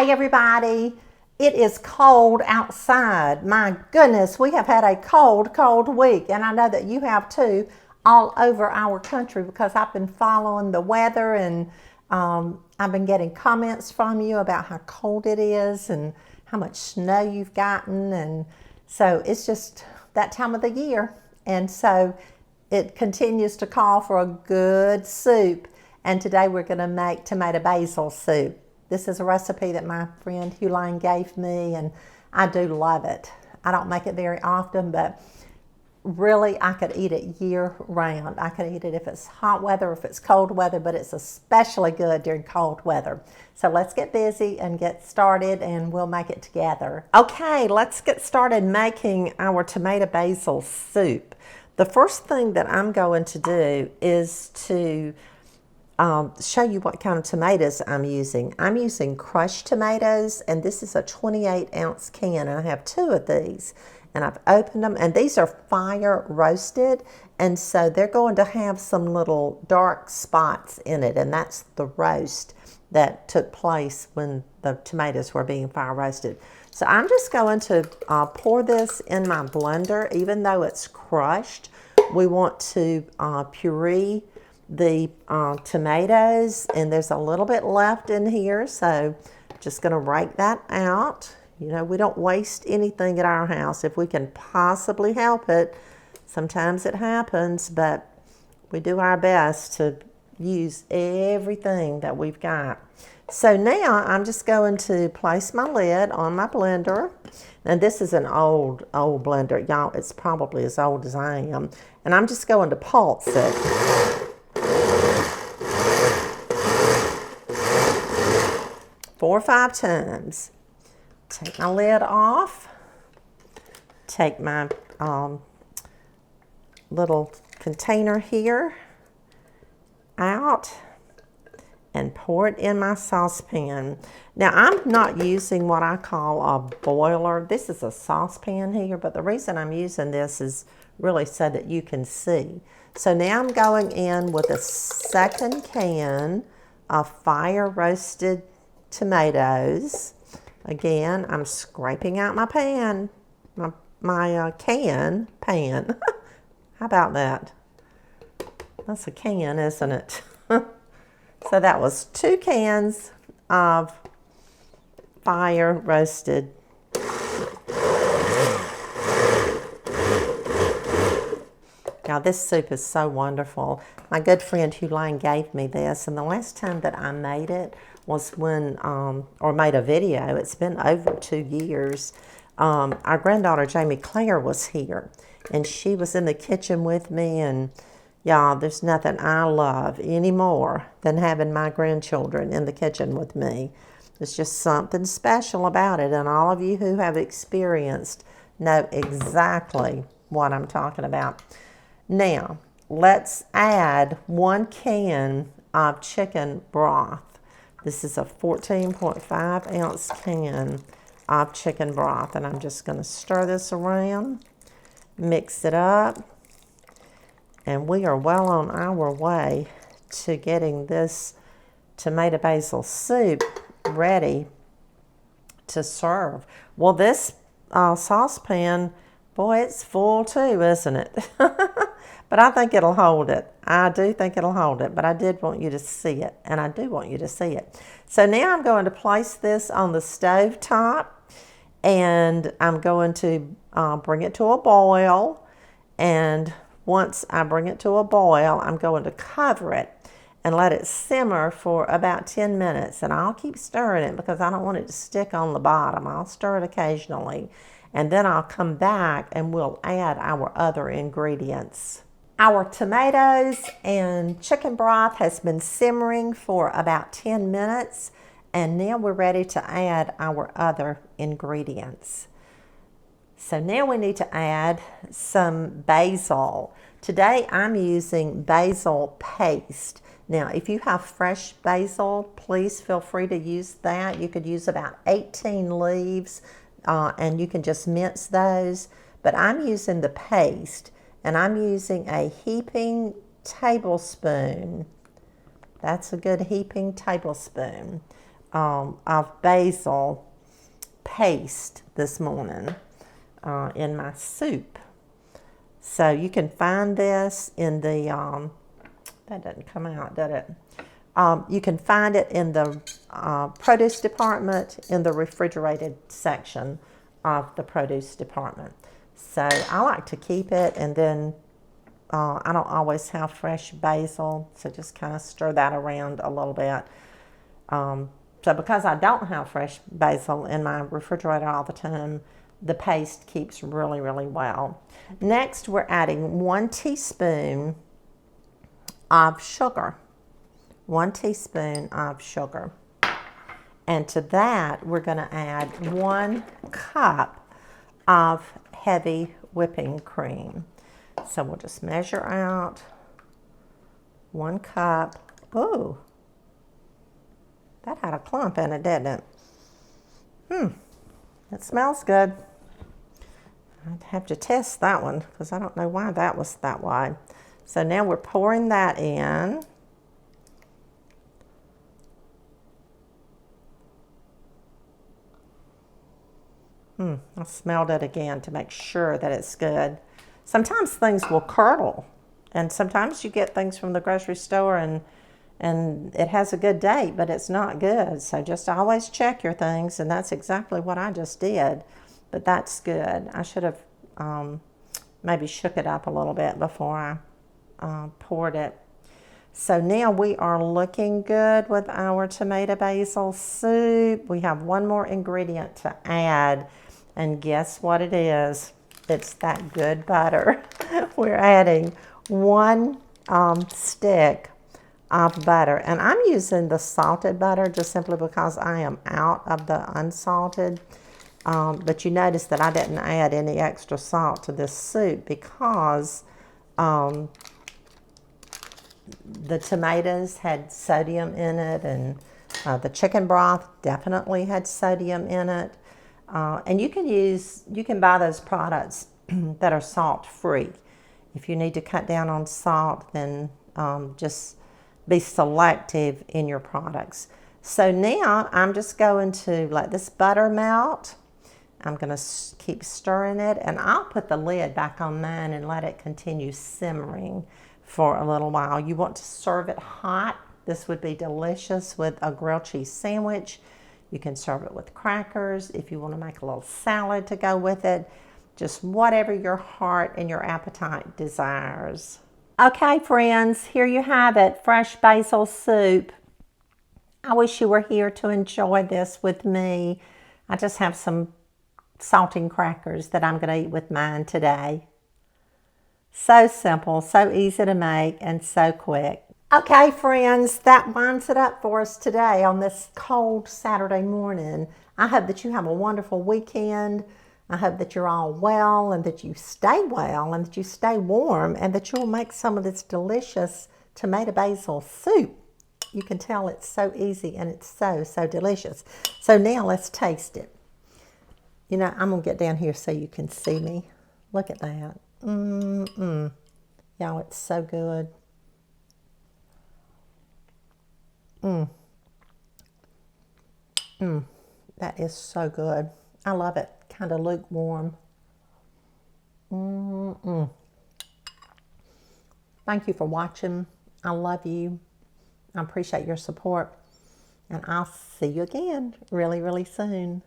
Hey everybody, it is cold outside. My goodness, we have had a cold week, and I know that you have too, all over our country, because I've been following the weather, and I've been getting comments from you about how cold it is and how much snow you've gotten, and so it's just that time of the year, and so it continues to call for a good soup. And today we're going to make tomato basil soup. This is a recipe that my friend Hulaine gave me, and I do love it. I don't make it very often, but really I could eat it year round. I could eat it if it's hot weather, if it's cold weather, but it's especially good during cold weather. So let's get busy and get started, and we'll make it together. Okay, let's get started making our tomato basil soup. The first thing that I'm going to do is to show you what kind of tomatoes I'm using. I'm using crushed tomatoes, and this is a 28-ounce can, and I have 2 of these, and I've opened them, and these are fire roasted, and so they're going to have some little dark spots in it, and that's the roast that took place when the tomatoes were being fire roasted. So I'm just going to pour this in my blender. Even though it's crushed, we want to puree the tomatoes, and there's a little bit left in here, so just going to rake that out. You know, we don't waste anything at our house if we can possibly help it. Sometimes it happens, but we do our best to use everything that we've got. So now I'm just going to place my lid on my blender, and this is an old blender, y'all. It's probably as old as I am, and I'm just going to pulse it 4 or 5 times. Take my lid off, take my little container here out, and pour it in my saucepan. Now, I'm not using what I call a boiler. This is a saucepan here, but the reason I'm using this is really so that you can see. So now I'm going in with a second can of fire roasted tomatoes. Again, I'm scraping out my pan, my pan. How about that? That's a can, isn't it? So that was 2 cans of fire roasted. Now, this soup is so wonderful. My good friend Hulaine gave me this, and the last time that I made it was when, or made a video, it's been over 2 years. Our granddaughter Jamie Claire was here, and she was in the kitchen with me, and y'all, there's nothing I love any more than having my grandchildren in the kitchen with me. There's just something special about it, and all of you who have experienced know exactly what I'm talking about. Now, let's add 1 can of chicken broth. This is a 14.5-ounce can of chicken broth, and I'm just going to stir this around, mix it up, and we are well on our way to getting this tomato basil soup ready to serve. Well, this saucepan, boy, it's full too, isn't it? But I think it'll hold it. I do think it'll hold it, but I did want you to see it, and I do want you to see it. So now I'm going to place this on the stove top, and I'm going to bring it to a boil, and once I bring it to a boil, I'm going to cover it and let it simmer for about 10 minutes, and I'll keep stirring it because I don't want it to stick on the bottom. I'll stir it occasionally, and then I'll come back and we'll add our other ingredients. Our tomatoes and chicken broth has been simmering for about 10 minutes, and now we're ready to add our other ingredients. So now we need to add some basil. Today I'm using basil paste. Now, if you have fresh basil, please feel free to use that. You could use about 18 leaves, and you can just mince those. But I'm using the paste, and I'm using a heaping tablespoon. That's a good heaping tablespoon of basil paste this morning in my soup. So you can find this in the, that doesn't come out, did it? You can find it in the produce department in the refrigerated section of the produce department. So I like to keep it, and then I don't always have fresh basil, so just kind of stir that around a little bit. So because I don't have fresh basil in my refrigerator all the time, the paste keeps really, really well. Next, we're adding 1 teaspoon of sugar. 1 teaspoon of sugar. And to that, we're going to add 1 cup of heavy whipping cream. So we'll just measure out 1 cup. Ooh, that had a clump in it, didn't it? It smells good. I'd have to test that one because I don't know why that was that wide. So now we're pouring that in. I smelled it again to make sure that it's good. Sometimes things will curdle, and sometimes you get things from the grocery store and it has a good date, but it's not good. So just always check your things, and that's exactly what I just did. But that's good. I should have maybe shook it up a little bit before I poured it. So now we are looking good with our tomato basil soup. We have one more ingredient to add, and guess what it is? It's that good butter. We're adding 1 stick of butter, and I'm using the salted butter just simply because I am out of the unsalted. But you notice that I didn't add any extra salt to this soup because the tomatoes had sodium in it, and the chicken broth definitely had sodium in it. And you can buy those products that are salt free. If you need to cut down on salt, then just be selective in your products. So now I'm just going to let this butter melt. I'm going to keep stirring it, and I'll put the lid back on mine and let it continue simmering for a little while. You want to serve it hot. This would be delicious with a grilled cheese sandwich. You can serve it with crackers if you want to make a little salad to go with it. Just whatever your heart and your appetite desires. Okay, friends, here you have it, fresh basil soup. I wish you were here to enjoy this with me. I just have some saltine crackers that I'm going to eat with mine today. So simple, so easy to make, and so quick. Okay, friends, that winds it up for us today on this cold Saturday morning. I hope that you have a wonderful weekend. I hope that you're all well, and that you stay well, and that you stay warm, and that you'll make some of this delicious tomato basil soup. You can tell it's so easy, and it's so, so delicious. So now let's taste it. You know, I'm going to get down here so you can see me. Look at that. Y'all, it's so good. That is so good. I love it. Kind of lukewarm. Thank you for watching. I love you. I appreciate your support. And I'll see you again really, really soon.